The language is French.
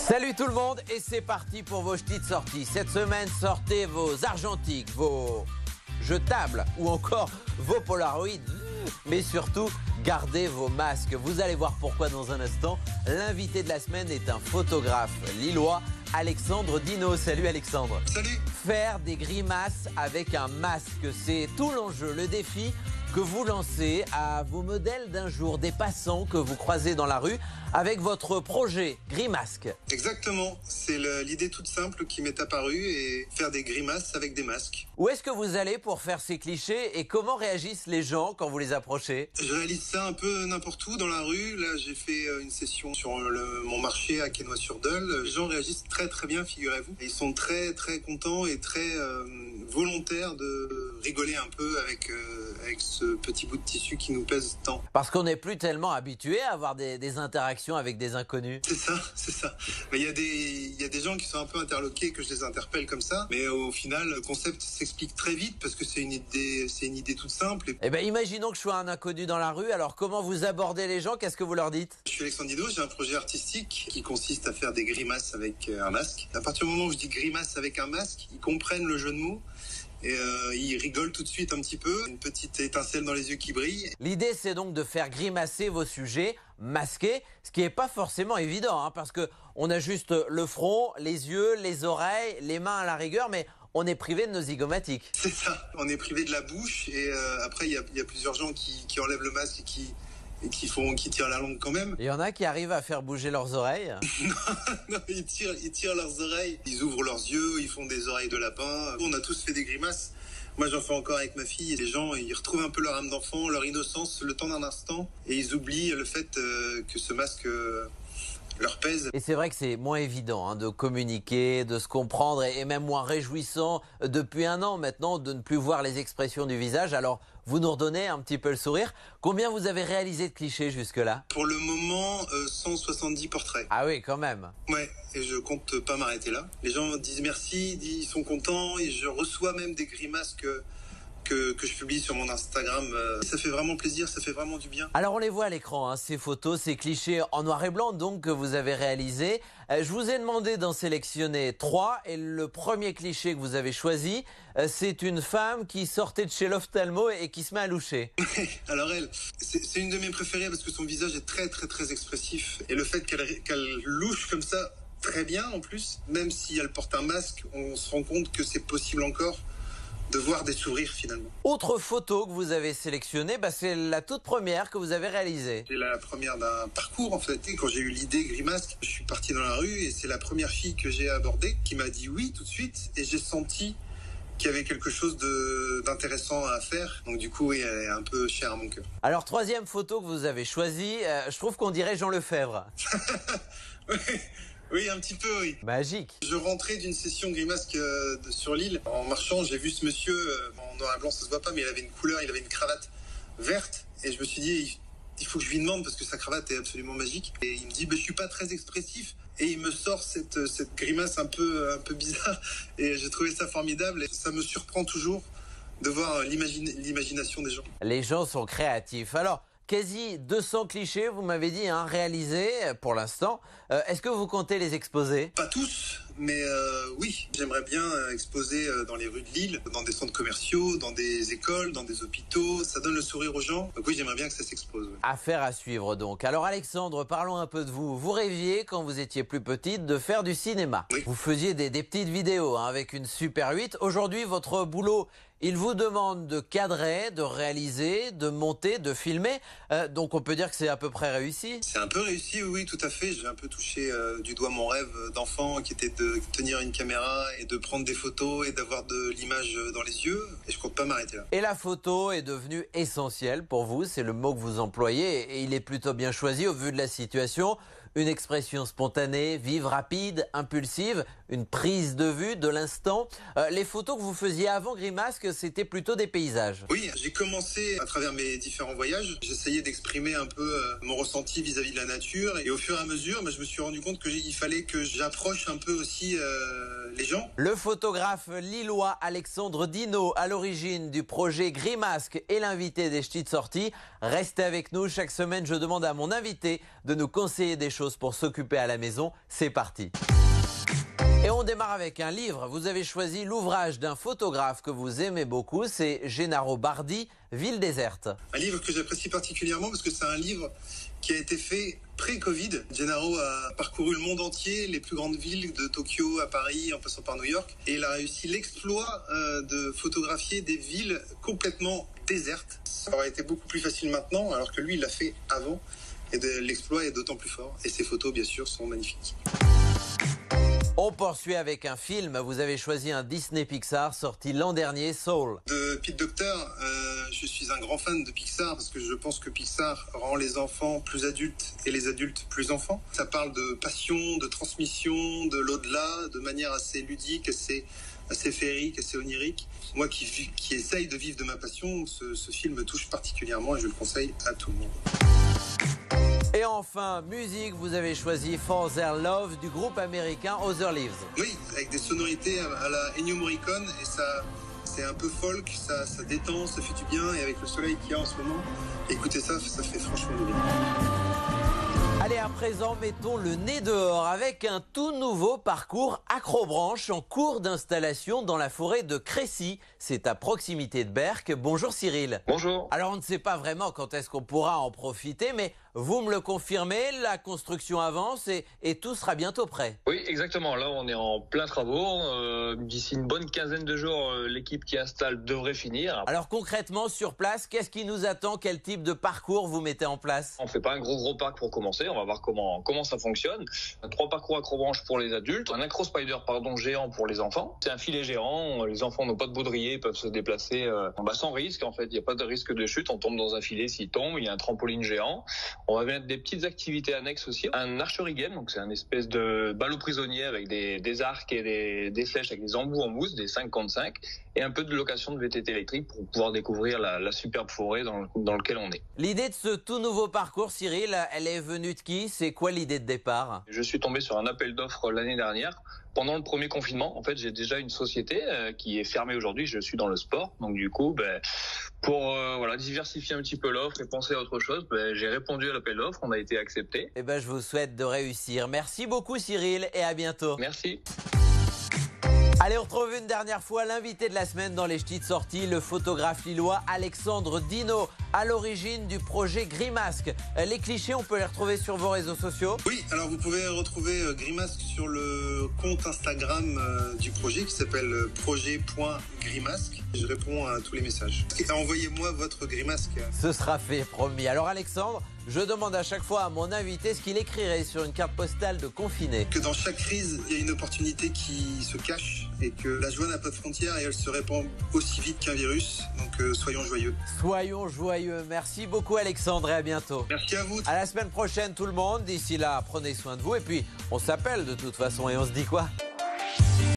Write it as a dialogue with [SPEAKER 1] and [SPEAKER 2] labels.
[SPEAKER 1] Salut tout le monde et c'est parti pour vos petites sorties. Cette semaine, sortez vos argentiques, vos jetables ou encore vos polaroids. Mais surtout, gardez vos masques. Vous allez voir pourquoi dans un instant. L'invité de la semaine est un photographe lillois, Alexandre Dino. Salut Alexandre.
[SPEAKER 2] Salut.
[SPEAKER 1] Faire des grimaces avec un masque, c'est tout l'enjeu, le défi que vous lancez à vos modèles d'un jour, des passants que vous croisez dans la rue, avec votre projet Grimasque.
[SPEAKER 2] Exactement, c'est l'idée toute simple qui m'est apparue, et faire des grimaces avec des masques.
[SPEAKER 1] Où est-ce que vous allez pour faire ces clichés et comment réagissent les gens quand vous les approchez?
[SPEAKER 2] Je réalise ça un peu n'importe où dans la rue. Là, j'ai fait une session sur mon marché à Quesnoy-sur-Dole. Les gens réagissent très très bien, figurez-vous. Ils sont très très contents et très volontaires de rigoler un peu avec ce petit bout de tissu qui nous pèse tant.
[SPEAKER 1] Parce qu'on n'est plus tellement habitué à avoir des interactions avec des inconnus.
[SPEAKER 2] C'est ça. Mais il y a des gens qui sont un peu interloqués, que je les interpelle comme ça. Mais au final, le concept s'explique très vite parce que c'est une idée toute simple.
[SPEAKER 1] Eh bien, imaginons que je sois un inconnu dans la rue. Alors, comment vous abordez les gens? Qu'est-ce que vous leur dites?
[SPEAKER 2] Je suis Alexandre Dino, j'ai un projet artistique qui consiste à faire des grimaces avec un masque. À partir du moment où je dis grimace avec un masque, ils comprennent le jeu de mots. Et ils rigolent tout de suite un petit peu, une petite étincelle dans les yeux qui brille.
[SPEAKER 1] L'idée, c'est donc de faire grimacer vos sujets masqués, ce qui n'est pas forcément évident, hein, parce qu'on a juste le front, les yeux, les oreilles, les mains à la rigueur, mais on est privé de nos zygomatiques.
[SPEAKER 2] C'est ça, on est privé de la bouche, et après, il y a plusieurs gens qui enlèvent le masque et qui tirent la langue quand même.
[SPEAKER 1] Il y en a qui arrivent à faire bouger leurs oreilles.
[SPEAKER 2] Non, ils tirent leurs oreilles, ils ouvrent leurs yeux, ils font des oreilles de lapin. On a tous fait des grimaces. Moi, j'en fais encore avec ma fille. Et les gens, ils retrouvent un peu leur âme d'enfant, leur innocence, le temps d'un instant. Et ils oublient le fait que ce masque leur pèse.
[SPEAKER 1] Et c'est vrai que c'est moins évident de communiquer, de se comprendre et même moins réjouissant depuis un an maintenant de ne plus voir les expressions du visage. Alors, vous nous redonnez un petit peu le sourire. Combien vous avez réalisé de clichés jusque-là?
[SPEAKER 2] Pour le moment, 170 portraits.
[SPEAKER 1] Ah oui, quand même.
[SPEAKER 2] Ouais, et je compte pas m'arrêter là. Les gens disent merci, ils sont contents, et je reçois même des grimaces que je publie sur mon Instagram. Ça fait vraiment plaisir, ça fait vraiment du bien.
[SPEAKER 1] Alors on les voit à l'écran, ces photos, ces clichés en noir et blanc donc que vous avez réalisés. Je vous ai demandé d'en sélectionner 3 et le premier cliché que vous avez choisi, c'est une femme qui sortait de chez l'ophtalmo et qui se met à loucher.
[SPEAKER 2] Alors elle, c'est une de mes préférées parce que son visage est très très très expressif, et le fait qu'elle louche comme ça, très bien en plus, même si elle porte un masque, on se rend compte que c'est possible encore de voir des sourires finalement.
[SPEAKER 1] Autre photo que vous avez sélectionnée, c'est la toute première que vous avez réalisée.
[SPEAKER 2] C'est la première d'un parcours en fait. Et quand j'ai eu l'idée Grimasque, je suis parti dans la rue et c'est la première fille que j'ai abordée qui m'a dit oui tout de suite, et j'ai senti qu'il y avait quelque chose d'intéressant à faire. Donc du coup, oui, elle est un peu chère à mon cœur.
[SPEAKER 1] Alors troisième photo que vous avez choisie, je trouve qu'on dirait Jean Lefebvre.
[SPEAKER 2] Oui, un petit peu, oui.
[SPEAKER 1] Magique.
[SPEAKER 2] Je rentrais d'une session Grimasque sur l'île. En marchant, j'ai vu ce monsieur, en noir et blanc, ça se voit pas, mais il avait une couleur, il avait une cravate verte. Et je me suis dit, il faut que je lui demande parce que sa cravate est absolument magique. Et il me dit, je suis pas très expressif. Et il me sort cette grimace un peu bizarre. Et j'ai trouvé ça formidable. Et ça me surprend toujours de voir l'imagination des gens.
[SPEAKER 1] Les gens sont créatifs. Alors, quasi 200 clichés, vous m'avez dit, réalisés pour l'instant. Est-ce que vous comptez les exposer?
[SPEAKER 2] Pas tous, mais oui. J'aimerais bien exposer dans les rues de Lille, dans des centres commerciaux, dans des écoles, dans des hôpitaux. Ça donne le sourire aux gens. Donc oui, j'aimerais bien que ça s'expose. Ouais.
[SPEAKER 1] Affaire à suivre donc. Alors Alexandre, parlons un peu de vous. Vous rêviez, quand vous étiez plus petite, de faire du cinéma.
[SPEAKER 2] Oui.
[SPEAKER 1] Vous faisiez des petites vidéos avec une Super 8. Aujourd'hui, votre boulot, il vous demande de cadrer, de réaliser, de monter, de filmer. Donc on peut dire que c'est à peu près réussi.
[SPEAKER 2] C'est un peu réussi, oui, tout à fait. J'ai un peu touché du doigt mon rêve d'enfant, qui était de tenir une caméra et de prendre des photos et d'avoir de l'image dans les yeux. Et je compte pas m'arrêter là.
[SPEAKER 1] Et la photo est devenue essentielle pour vous. C'est le mot que vous employez et il est plutôt bien choisi au vu de la situation. Une expression spontanée, vive, rapide, impulsive, une prise de vue de l'instant. Les photos que vous faisiez avant Grimasque, c'était plutôt des paysages.
[SPEAKER 2] Oui, j'ai commencé à travers mes différents voyages. J'essayais d'exprimer un peu mon ressenti vis-à-vis de la nature. Et au fur et à mesure, je me suis rendu compte qu'il fallait que j'approche un peu aussi les gens.
[SPEAKER 1] Le photographe lillois Alexandre Dino, à l'origine du projet Grimasque et l'invité des petites sorties. Restez avec nous. Chaque semaine, je demande à mon invité de nous conseiller des choses pour s'occuper à la maison. C'est parti. Et on démarre avec un livre. Vous avez choisi l'ouvrage d'un photographe que vous aimez beaucoup, c'est Gennaro Bardi, Ville déserte.
[SPEAKER 2] Un livre que j'apprécie particulièrement parce que c'est un livre qui a été fait pré-Covid. Gennaro a parcouru le monde entier, les plus grandes villes de Tokyo à Paris en passant par New York. Et il a réussi l'exploit de photographier des villes complètement désertes. Ça aurait été beaucoup plus facile maintenant alors que lui il l'a fait avant. Et l'exploit est d'autant plus fort. Et ses photos bien sûr sont magnifiques.
[SPEAKER 1] On poursuit avec un film. Vous avez choisi un Disney Pixar sorti l'an dernier, Soul.
[SPEAKER 2] De Pete Docter, je suis un grand fan de Pixar parce que je pense que Pixar rend les enfants plus adultes et les adultes plus enfants. Ça parle de passion, de transmission, de l'au-delà, de manière assez ludique, assez féerique, assez onirique. Moi qui essaye de vivre de ma passion, ce film me touche particulièrement et je le conseille à tout le monde.
[SPEAKER 1] Et enfin, musique, vous avez choisi For Their Love du groupe américain Other Leaves.
[SPEAKER 2] Oui, avec des sonorités à la Ennio Morricone et ça, c'est un peu folk, ça détend, ça fait du bien et avec le soleil qu'il y a en ce moment, écoutez ça fait franchement du bien.
[SPEAKER 1] Allez, à présent, mettons le nez dehors avec un tout nouveau parcours Acrobranche en cours d'installation dans la forêt de Crécy. C'est à proximité de Berck. Bonjour Cyril.
[SPEAKER 3] Bonjour.
[SPEAKER 1] Alors, on ne sait pas vraiment quand est-ce qu'on pourra en profiter, mais vous me le confirmez, la construction avance et tout sera bientôt prêt.
[SPEAKER 3] Oui, exactement. Là, on est en plein travaux. D'ici une bonne quinzaine de jours, l'équipe qui installe devrait finir.
[SPEAKER 1] Alors concrètement, sur place, qu'est-ce qui nous attend? Quel type de parcours vous mettez en place?
[SPEAKER 3] On fait pas un gros parc pour commencer. On va voir comment ça fonctionne. 3 parcours Acrobranche pour les adultes, un Acro-Spider géant pour les enfants. C'est un filet géant. Les enfants n'ont pas de baudrier, ils peuvent se déplacer sans risque. En fait, il n'y a pas de risque de chute. On tombe dans un filet s'ils tombent. Il y a un trampoline géant. On va mettre des petites activités annexes aussi. Un archery game, donc c'est un espèce de ballot prisonnier avec des arcs et des flèches avec des embouts en mousse, des 5 contre 5, et un peu de location de VTT électrique pour pouvoir découvrir la superbe forêt dans laquelle on est.
[SPEAKER 1] L'idée de ce tout nouveau parcours, Cyril, elle est venue de qui? C'est quoi l'idée de départ?
[SPEAKER 3] Je suis tombé sur un appel d'offres l'année dernière. Pendant le premier confinement, en fait, j'ai déjà une société qui est fermée aujourd'hui. Je suis dans le sport, donc du coup, pour diversifier un petit peu l'offre et penser à autre chose, j'ai répondu à l'appel d'offres. On a été accepté.
[SPEAKER 1] Eh ben, je vous souhaite de réussir. Merci beaucoup, Cyril, et à bientôt.
[SPEAKER 3] Merci.
[SPEAKER 1] Allez, on retrouve une dernière fois l'invité de la semaine dans les ch'tis de sortie, le photographe lillois Alexandre Dino, à l'origine du projet Grimasque. Les clichés, on peut les retrouver sur vos réseaux sociaux? Oui,
[SPEAKER 2] alors vous pouvez retrouver Grimasque sur le compte Instagram du projet qui s'appelle projet.grimasque. Je réponds à tous les messages. Envoyez-moi votre Grimasque.
[SPEAKER 1] Ce sera fait, promis. Alors Alexandre, je demande à chaque fois à mon invité ce qu'il écrirait sur une carte postale de confiné.
[SPEAKER 2] Que dans chaque crise, il y a une opportunité qui se cache et que la joie n'a pas de frontières et elle se répand aussi vite qu'un virus. Donc soyons joyeux.
[SPEAKER 1] Soyons joyeux. Merci beaucoup Alexandre et à bientôt.
[SPEAKER 2] Merci à vous.
[SPEAKER 1] À la semaine prochaine tout le monde. D'ici là, prenez soin de vous et puis on s'appelle de toute façon et on se dit quoi?